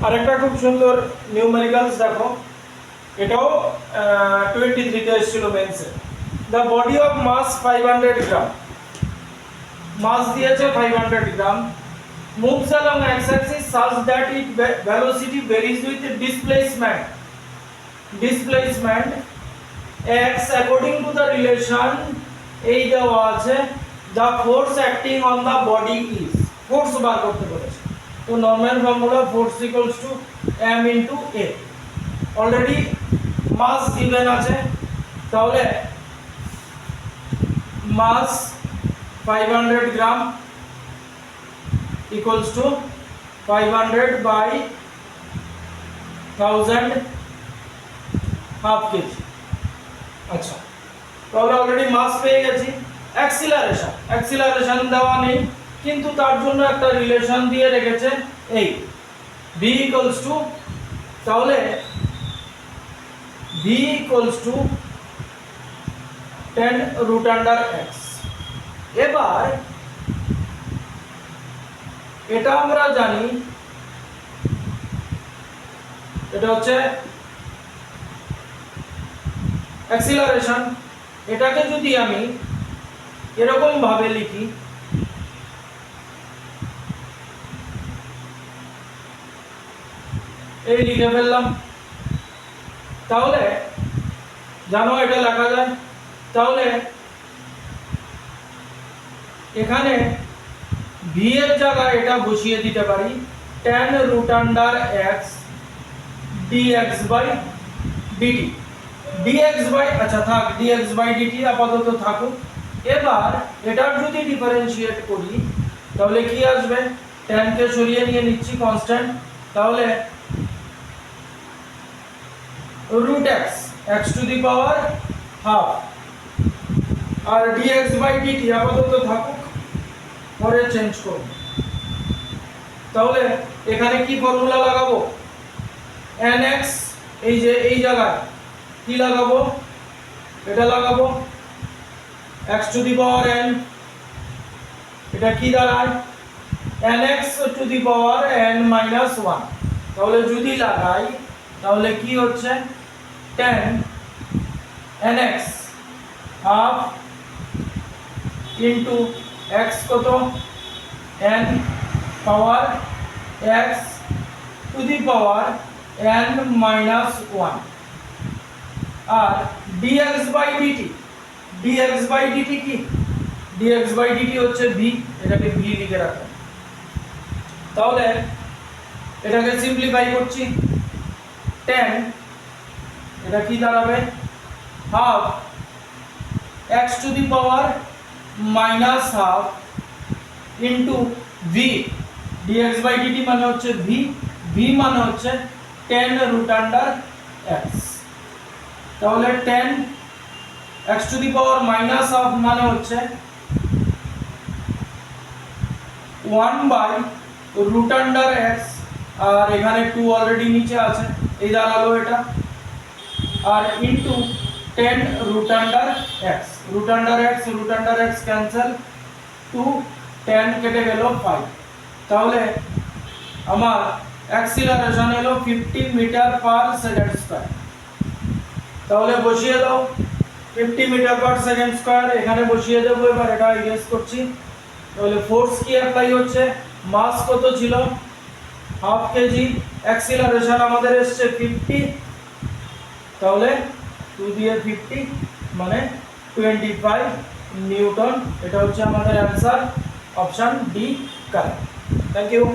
আরেকটা খুব সুন্দর নিউমেরিক্যালস দেখো, এটাও 23 তে এসেছিল মেন্সে। দ্য বডি অফ মাস 500 গ্রাম, মাস দিয়েছে 500 গ্রাম, moves along x-axis such that its velocity varies with displacement x according to the relation এই দেওয়া আছে the force acting on the body is, force বার করতে বলেছে। তো normal formula force equals to m into a, already mass given আছে, তাহলে mass 500 gram equals to 500 by 1000 half KG. আচ্ছা, তাহলে অলরেডি মাস পেয়ে গেছি। অ্যাক্সিলারেশন দেওয়া নেই, কিন্তু তার জন্য একটা রিলেশন দিয়ে রেখেছে এই v equals to, তাহলে v equals to 10 root under x। এবার এটা আমরা জানি, এটা হচ্ছে অ্যাক্সিলারেশন। এটাকে যদি আমি এরকম ভাবে লিখি, এই লিখে ফেললাম, তাহলে জানো এটা লেখা যায়। তাহলে এখানে v এর জায়গায় এটা বসিয়ে দিতে পারি 10 root under x dx by dt, dx by, আচ্ছা থাক, dx by dt আপাতত থাকুক। এবার এটার যদি ডিফারেন্সিয়েট করি তাহলে কি আসবে, 10 কে সরিয়ে নিয়ে নিচ্ছি কনস্ট্যান্ট, তাহলে root x x to the power half R dx by dt আপাতত থাকুক, পরে চেঞ্জ করব। তাহলে এখানে কি ফর্মুলা লাগাবো, nx, এই যে এই জায়গায় কি লাগাবো, এটা লাগাবো x to the power n, এটা কি দাঁড়ায় nx to the power n minus 1। তাহলে যদি লাগাই তাহলে কি হচ্ছে 10 nx হাফ ইনটু x কত n power x to the power n minus 1, আর dx by dt, dx by dt কি, dx বাই dt হচ্ছে v, এটাকে v লিখে রাখলাম। তাহলে এটাকে সিম্পলিফাই করছি, 10 এটা কি দাঁড়াবে half x to the power minus half into v, dx by dt মানে হচ্ছে v, v মানে হচ্ছে 10 root under x। তাহলে 10 x to the power minus half মানে হচ্ছে 1 বাই root under x, আর এখানে 2 অলরেডি নিচে আছে, এই দাঁড়ালো এটা, আর into 10 root under x, root under x cancel, 2 10 কেটে গেল 5। তাহলে আমার অ্যাক্সিলারেশন হলো 50 মিটার পার সেকেন্ড স্কয়ার। তাহলে বসিয়ে দাও 50 মিটার পার সেকেন্ড স্কয়ার, এখানে বসিয়ে দেবো। এবার এটা গেস করছি, তাহলে ফোর্স কি অ্যাপ্লাই হচ্ছে, মাস কত ছিল হাফ কেজি, অ্যাক্সিলারেশন আমাদের এসছে 50, তাহলে 2 দিয়ে 50 মানে 25 নিউটন। এটা হচ্ছে আমাদের answer, option D correct. Thank you.